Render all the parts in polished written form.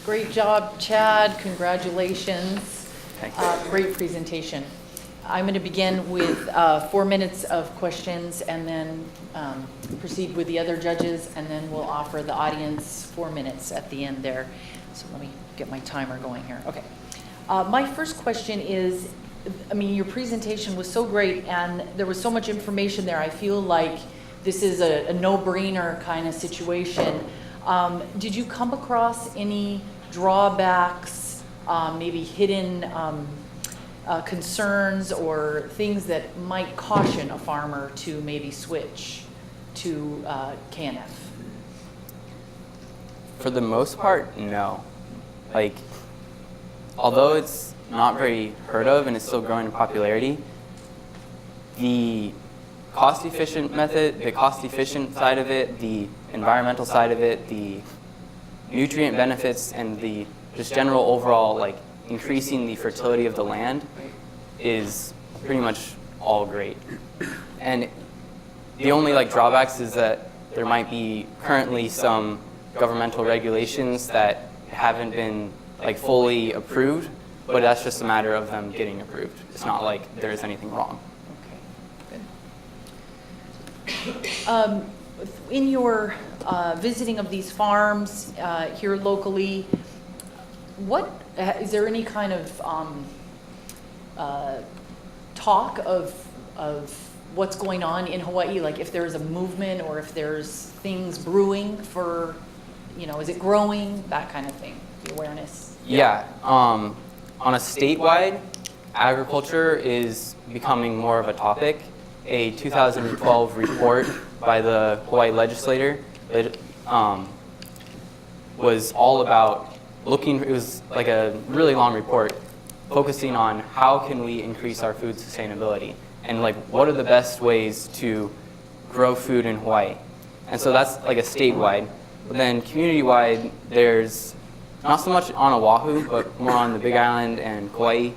Great job, Chad. Congratulations. Thanks. Great presentation. I'm going to begin with 4 minutes of questions and then proceed with the other judges, and then we'll offer the audience 4 minutes at the end there. So let me get my timer going here. Okay. My first question is, I mean, your presentation was so great and there was so much information there. I feel like this is a no-brainer kind of situation. Did you come across any drawbacks, maybe hidden concerns or things that might caution a farmer to maybe switch to KNF? For the most part, no. Like, although it's not very heard of and it's still growing in popularity, the cost-efficient method, the cost-efficient side of it, the environmental side of it, the nutrient benefits, and the just general overall, like, increasing the fertility of the land is pretty much all great. And the only, like, drawbacks is that there might be currently some governmental regulations that haven't been, like, fully approved, but that's just a matter of them getting approved. It's not like there is anything wrong. In your visiting of these farms here locally, is there any kind of talk of what's going on in Hawaii? Like if there's a movement or if there's things brewing for, is it growing? That kind of thing, the awareness. Yeah. On a statewide, agriculture is becoming more of a topic. A 2012 report by the Hawaii legislator was all about it was like a really long report focusing on how can we increase our food sustainability and like what are the best ways to grow food in Hawaii. And so that's like a statewide. But then community-wide, there's not so much on Oahu, but more on the Big Island and Kauai.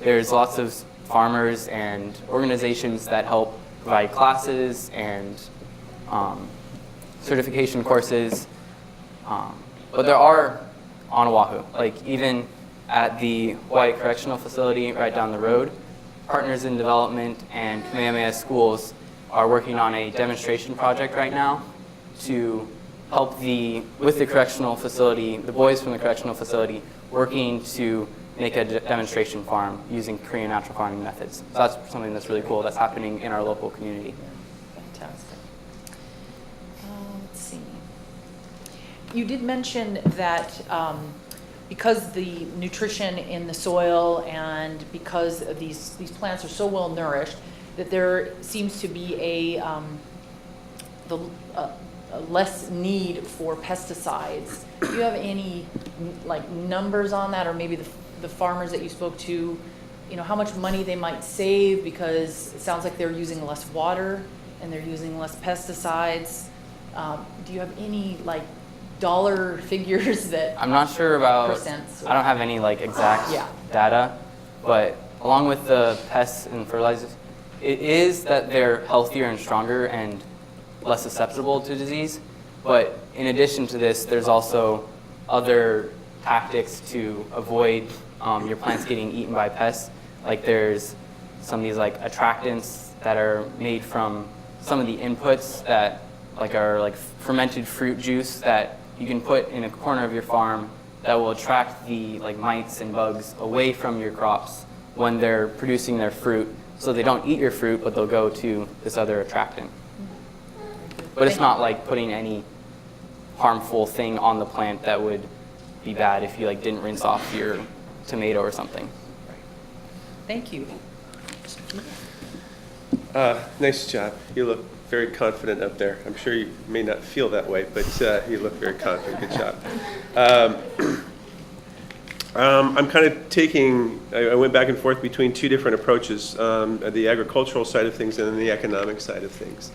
There's lots of farmers and organizations that help provide classes and certification courses. But there are on Oahu, like even at the Hawaii Correctional Facility right down the road, Partners in Development and Kamehameha Schools are working on a demonstration project right now to help with the correctional facility, the boys from the correctional facility, working to make a demonstration farm using Korean natural farming methods. So that's something that's really cool that's happening in our local community. Fantastic. Let's see. You did mention that because the nutrition in the soil and because of these plants are so well nourished, that there seems to be a less need for pesticides. Do you have any like numbers on that, or maybe the farmers that you spoke to, how much money they might save because it sounds like they're using less water and they're using less pesticides? Do you have any like dollar figures that? I'm not sure about percents? I don't have any like exact data, but along with the pests and fertilizers, it is that they're healthier and stronger and less susceptible to disease. But in addition to this, there's also other tactics to avoid your plants getting eaten by pests. Like there's some of these like attractants that are made from some of the inputs that are like fermented fruit juice that you can put in a corner of your farm that will attract the like mites and bugs away from your crops when they're producing their fruit. So they don't eat your fruit, but they'll go to this other attractant. But it's not like putting any harmful thing on the plant that would be bad if you like didn't rinse off your tomato or something. Thank you. Nice job. You look very confident up there. I'm sure you may not feel that way, but you look very confident. Good job. I'm kind of I went back and forth between two different approaches, the agricultural side of things and then the economic side of things.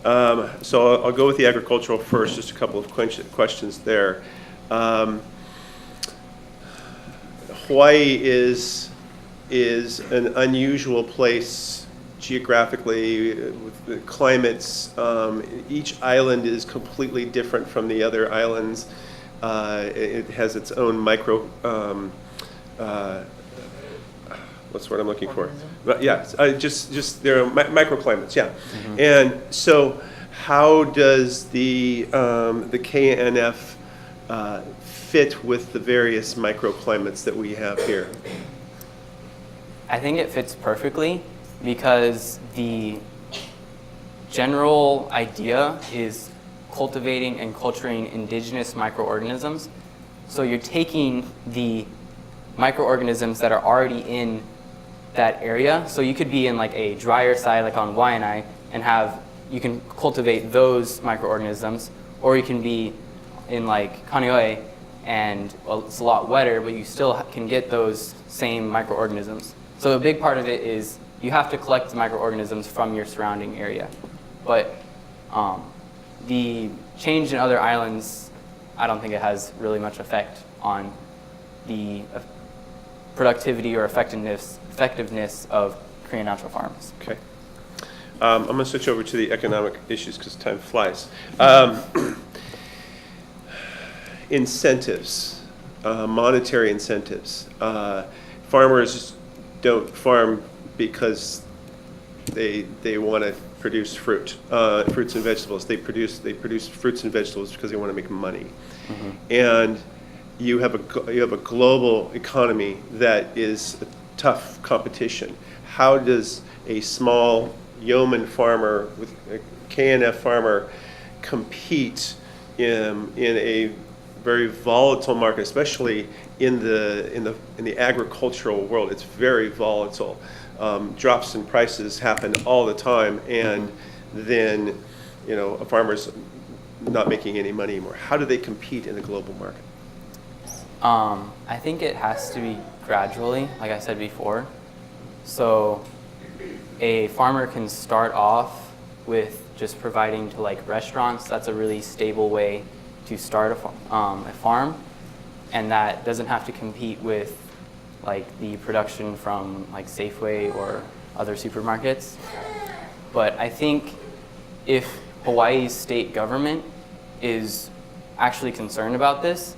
So I'll go with the agricultural first, just a couple of questions there. Hawaii is an unusual place geographically with the climates. Each island is completely different from the other islands. It has its own micro, what's the word I'm looking for? But yeah, just there are microclimates, yeah. And so how does the KNF fit with the various microclimates that we have here? I think it fits perfectly because the general idea is cultivating and culturing indigenous microorganisms. So you're taking the microorganisms that are already in that area. So you could be in like a drier side, like on Waianae, and you can cultivate those microorganisms, or you can be in like Kaneohe, and well, it's a lot wetter, but you still can get those same microorganisms. So a big part of it is you have to collect the microorganisms from your surrounding area. But the change in other islands, I don't think it has really much effect on the productivity or effectiveness of Korean natural farms. Okay. I'm going to switch over to the economic issues because time flies. Incentives, monetary incentives. Farmers don't farm because they want to produce fruits and vegetables. They produce fruits and vegetables because they want to make money. And you have a global economy that is a tough competition. How does a small yeoman farmer with a KNF farmer compete in a very volatile market, especially in the agricultural world? It's very volatile. Drops in prices happen all the time, and then a farmer's not making any money anymore. How do they compete in the global market? I think it has to be gradually, like I said before. So a farmer can start off with just providing to like restaurants. That's a really stable way to start a farm, and that doesn't have to compete with like the production from like Safeway or other supermarkets. But I think if Hawaii's state government is actually concerned about this,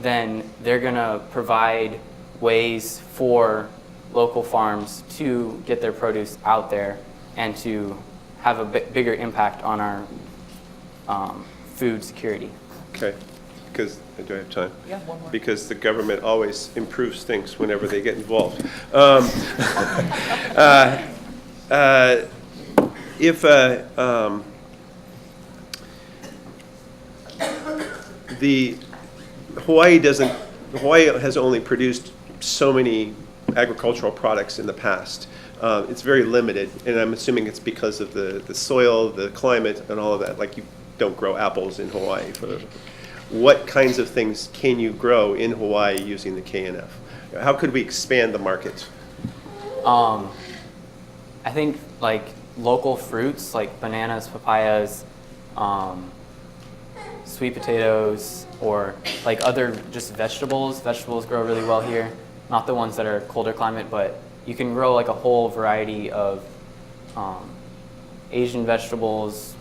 then they're gonna provide ways for local farms to get their produce out there and to have a bigger impact on our food security. Okay, because, do I have time? Yeah, one more. Because the government always improves things whenever they get involved. Hawaii has only produced so many agricultural products in the past. It's very limited, and I'm assuming it's because of the soil, the climate, and all of that. Like, you don't grow apples in Hawaii. What kinds of things can you grow in Hawaii using the KNF? How could we expand the market? I think like local fruits like bananas, papayas, sweet potatoes, or like other just vegetables. Vegetables grow really well here. Not the ones that are colder climate, but you can grow like a whole variety of Asian vegetables,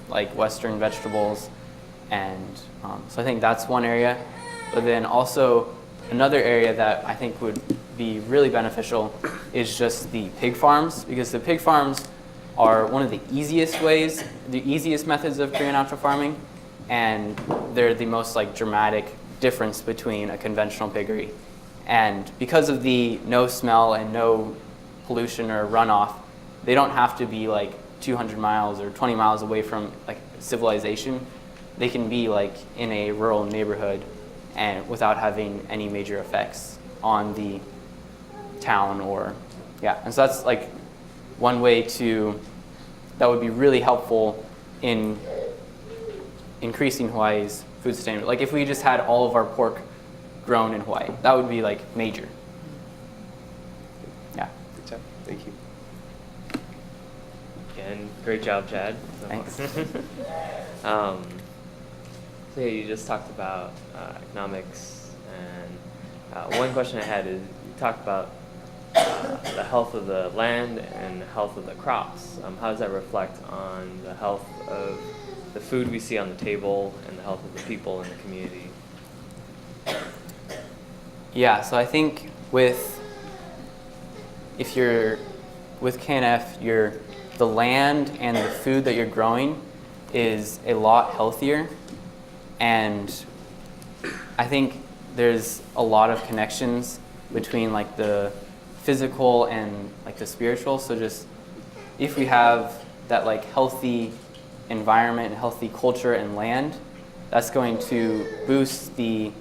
like Western vegetables. And so I think that's one area. But then also another area that I think would be really beneficial is just the pig farms, because the pig farms are one of the easiest methods of Korean natural farming, and they're the most like dramatic difference between a conventional piggery. And because of the no smell and no pollution or runoff, they don't have to be like 200 miles or 20 miles away from like civilization. They can be like in a rural neighborhood and without having any major effects on the town and so that's like one way that would be really helpful in increasing Hawaii's food sustainability. Like if we just had all of our pork grown in Hawaii, that would be like major. Yeah. Good job. Thank you. Again, great job, Chad. Thanks. So yeah, you just talked about economics, and one question I had is you talked about the health of the land and the health of the crops. How does that reflect on the health of the food we see on the table and the health of the people in the community? Yeah, so I think if you're with KNF, the land and the food that you're growing is a lot healthier, and I think there's a lot of connections between like the physical and like the spiritual. So just if we have that like healthy environment and healthy culture and land, that's going to boost the,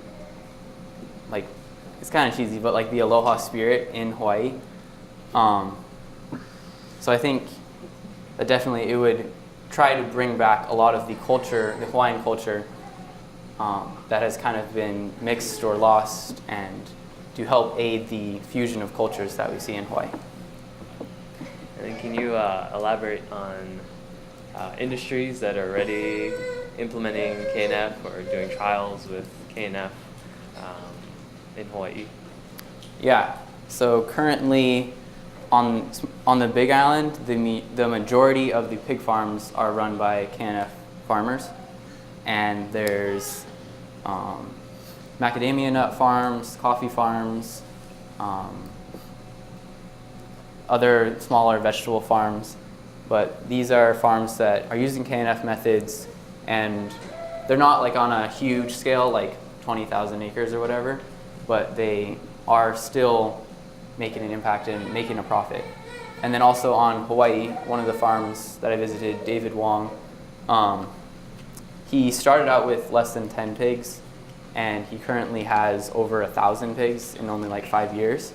like, it's kind of cheesy, but like the aloha spirit in Hawaii. So I think that definitely it would try to bring back a lot of the culture, the Hawaiian culture, that has kind of been mixed or lost, and to help aid the fusion of cultures that we see in Hawaii. And then can you elaborate on industries that are already implementing KNF or doing trials with KNF in Hawaii? Yeah, so currently on the Big Island, the majority of the pig farms are run by KNF farmers, and there's macadamia nut farms, coffee farms, other smaller vegetable farms, but these are farms that are using KNF methods, and they're not like on a huge scale, like 20,000 acres or whatever, but they are still making an impact and making a profit. And then also on Hawaii, one of the farms that I visited, David Wong, he started out with less than 10 pigs, and he currently has over 1,000 pigs in only like 5 years.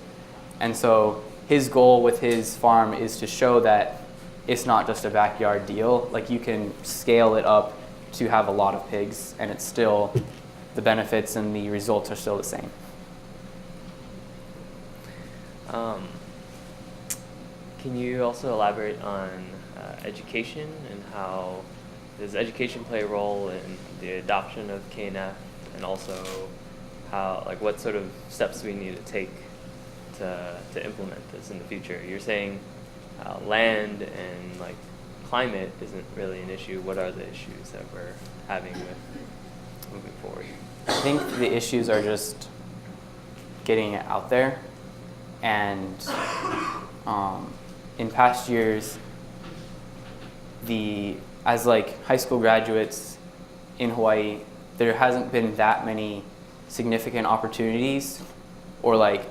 And so his goal with his farm is to show that it's not just a backyard deal. Like, you can scale it up to have a lot of pigs, and it's still, the benefits and the results are still the same. Can you also elaborate on education and how does education play a role in the adoption of KNF, and also how, like, what sort of steps we need to take to implement this in the future? You're saying land and like climate isn't really an issue. What are the issues that we're having with moving forward? I think the issues are just getting it out there, and in past years, as like high school graduates in Hawaii, there hasn't been that many significant opportunities, or like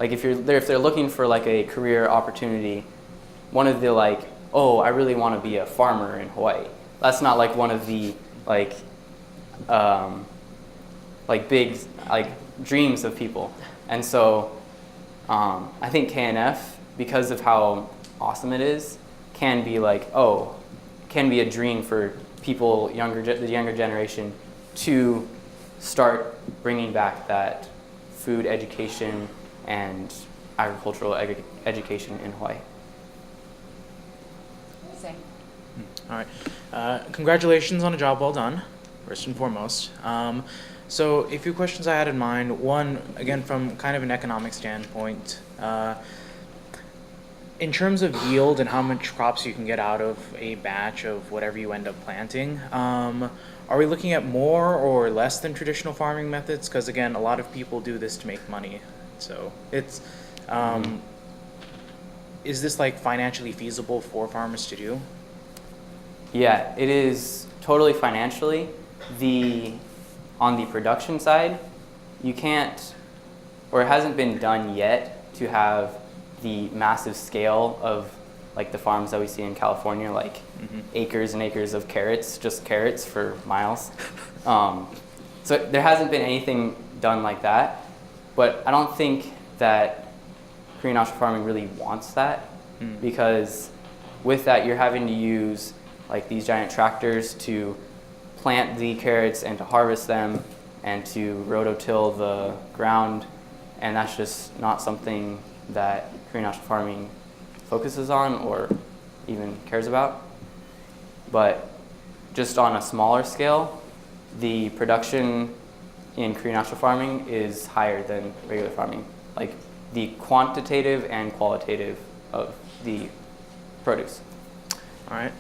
if they're looking for like a career opportunity, one of the like, oh, I really want to be a farmer in Hawaii. That's not like one of the like big like dreams of people. And so I think KNF, because of how awesome it is, can be a dream for people, the younger generation, to start bringing back that food education and agricultural education in Hawaii. Same. All right. Congratulations on a job well done, first and foremost. So a few questions I had in mind. One, again, from kind of an economic standpoint. In terms of yield and how much crops you can get out of a batch of whatever you end up planting, are we looking at more or less than traditional farming methods? Because again, a lot of people do this to make money. So it's, is this like financially feasible for farmers to do? Yeah, it is totally financially. On the production side, you can't, or it hasn't been done yet to have the massive scale of like the farms that we see in California, like acres and acres of carrots, just carrots for miles. So there hasn't been anything done like that, but I don't think that Korean offshore farming really wants that, because with that you're having to use like these giant tractors to plant the carrots and to harvest them and to rototill the ground, and that's just not something that Korean offshore farming focuses on or even cares about. But just on a smaller scale, the production in Korean offshore farming is higher than regular farming, like the quantitative and qualitative of the produce. All right.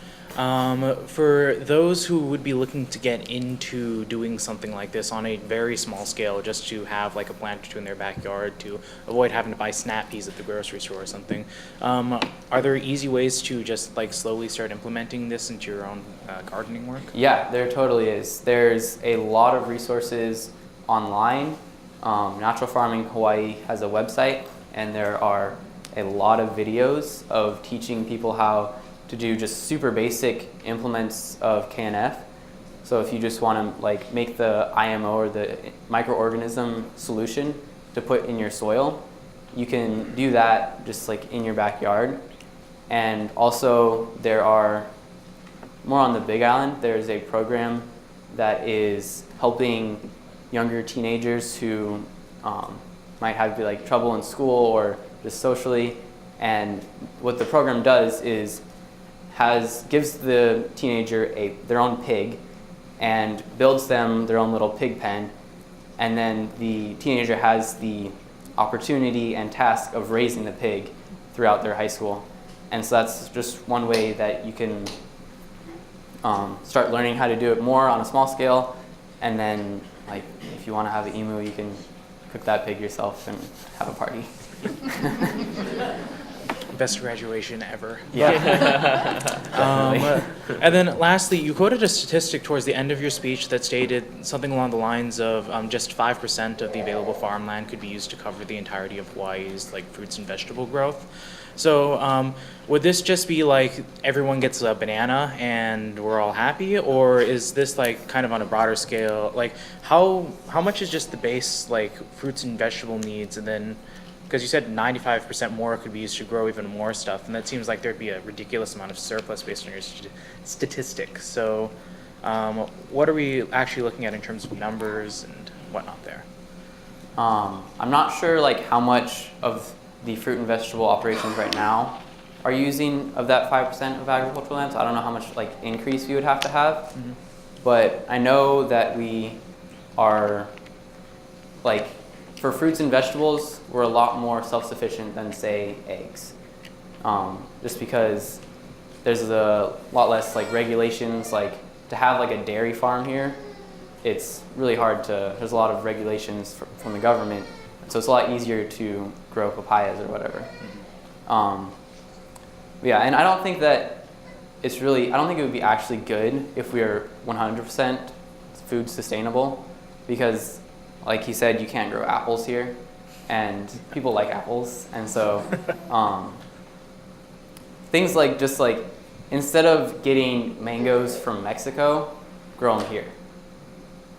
For those who would be looking to get into doing something like this on a very small scale, just to have like a plant or two in their backyard to avoid having to buy snap peas at the grocery store or something, are there easy ways to just like slowly start implementing this into your own gardening work? Yeah, there totally is. There's a lot of resources online. Natural Farming Hawaii has a website, and there are a lot of videos of teaching people how to do just super basic implements of KNF. So if you just want to like make the IMO or the microorganism solution to put in your soil, you can do that just like in your backyard. And also there are, more on the Big Island, there's a program that is helping younger teenagers who might have like trouble in school or just socially. And what the program does is gives the teenager their own pig and builds them their own little pig pen, and then the teenager has the opportunity and task of raising the pig throughout their high school. And so that's just one way that you can start learning how to do it more on a small scale, and then like if you want to have an emu, you can cook that pig yourself and have a party. Best graduation ever. Yeah. And then lastly, you quoted a statistic towards the end of your speech that stated something along the lines of just 5% of the available farmland could be used to cover the entirety of Hawaii's like fruits and vegetable growth. So would this just be like everyone gets a banana and we're all happy, or is this like kind of on a broader scale? Like how much is just the base like fruits and vegetable needs, and then because you said 95% more could be used to grow even more stuff, and that seems like there'd be a ridiculous amount of surplus based on your statistics. So what are we actually looking at in terms of numbers and whatnot there? I'm not sure like how much of the fruit and vegetable operations right now are using of that 5% of agricultural land. So I don't know how much like increase we would have to have, Mm-hmm. but I know that we are like, for fruits and vegetables, we're a lot more self-sufficient than say eggs, just because there's a lot less like regulations. Like to have like a dairy farm here, it's really hard to. There's a lot of regulations from the government, so it's a lot easier to grow papayas or whatever. Yeah, and I don't think that it's really. I don't think it would be actually good if we were 100% food sustainable, because like he said, you can't grow apples here, and people like apples, and so things like just like instead of getting mangoes from Mexico, grow them here,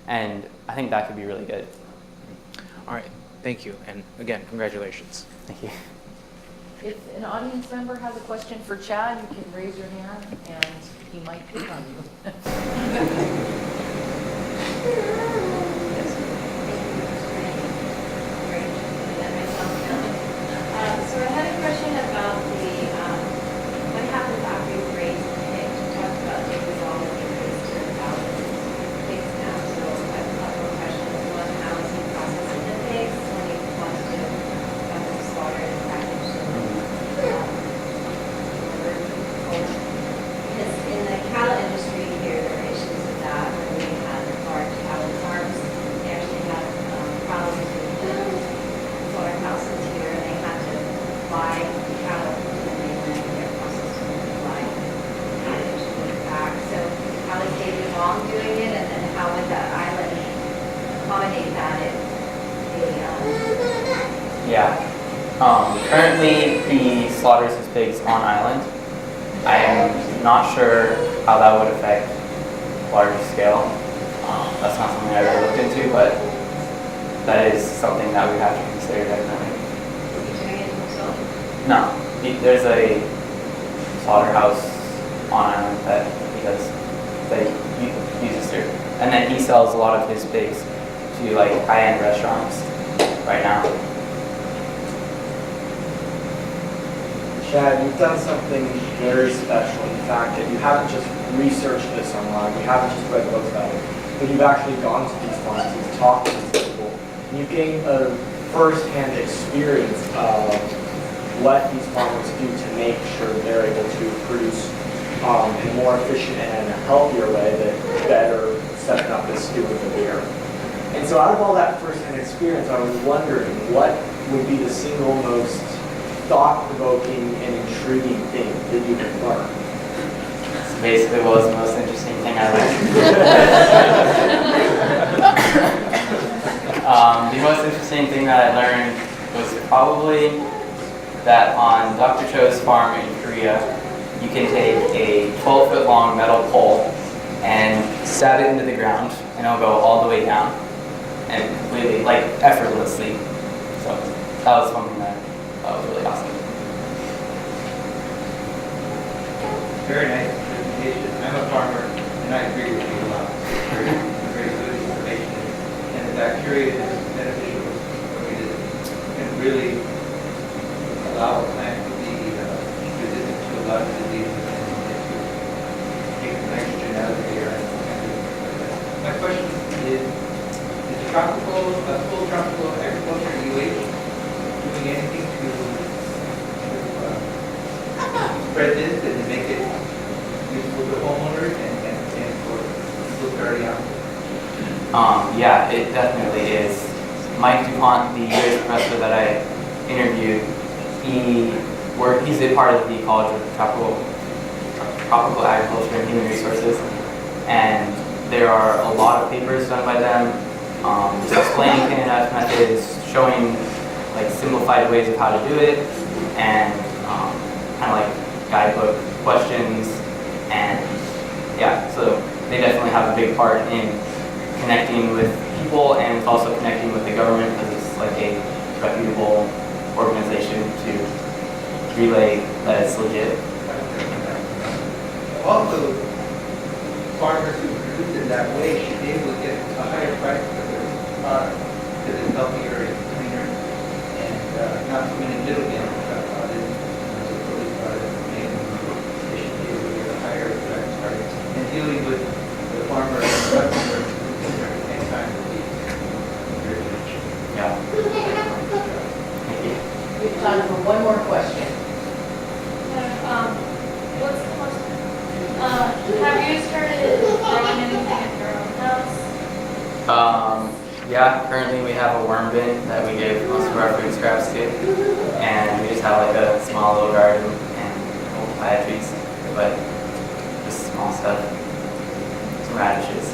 and I think that could be really good. All right, thank you, and again, congratulations. Thank you. If an audience member has a question for Chad, you can raise your hand and he might pick on you. So I had a question about what happens after you raise the pigs. You talked about taking all of your pigs to the pigs now. So I have a couple of questions. One, how is he processing the pigs when he wants to have them slaughtered and packaged? Because in the cattle industry here, there are issues with that. When we had large cattle farms, they actually had problems with the slaughterhouses here. They had to fly cattle to the mainland and get processed and fly packaged and put it back. So how is David Long doing it, and then how would that island accommodate that if they Yeah. Currently, he slaughters his pigs on island. I am not sure how that would affect larger scale. That's not something I really looked into, but that is something that we have to consider definitely. would be doing it himself? No, there's a slaughterhouse on island that he does, that he uses through. And then he sells a lot of his pigs to like high-end restaurants right now. Chad, you've done something very special in the fact that you haven't just researched this online, you haven't just read books about it, but you've actually gone to these farms, you've talked to these people, and you've gained a first-hand experience of what these farmers do to make sure they're able to produce in a more efficient and in a healthier way that better setting up this doing the beer. And so out of all that first-hand experience, I was wondering what would be the single most thought-provoking and intriguing thing that you could learn? So basically, what was the most interesting thing I learned? The most interesting thing that I learned was probably that on Dr. Cho's farm in Korea, you can take a 12-foot long metal pole and stab it into the ground, and it'll go all the way down, and completely, like, effortlessly. So that was something that was really awesome. Very nice presentation. I'm a farmer, and I agree with you a lot. Very good information, and the bacteria is beneficial. I mean, it can really allow a plant to be resistant to a lot of diseases and to take the nitrogen out of the air. My question is tropical, full tropical agriculture, UH, doing anything to spread this and make it useful to homeowners and for people starting out? Yeah, it definitely is. Mike DuPont, the UH professor that I interviewed, he's a part of the College of Tropical Agriculture and Human Resources, and there are a lot of papers done by them just explaining KNF methods, showing like simplified ways of how to do it, and kind of like guidebook questions, and yeah, so they definitely have a big part in connecting with people, and it's also connecting with the government because it's like a reputable organization to relay that it's legit. Also, farmers who produce it that way should be able to get a higher price for their product because it's healthier and cleaner and not so many middlemen about it. So produce product made, they should be able to get a higher price. And dealing with the farmer and the customer at the same time would be very good. Yeah. Thank you. We have time for one more question. What's the most, have you started growing anything at your own house? Yeah, currently we have a worm bin that we give most of our food scraps to, and we just have like a small little garden and a couple plant trees, but just small stuff, some radishes.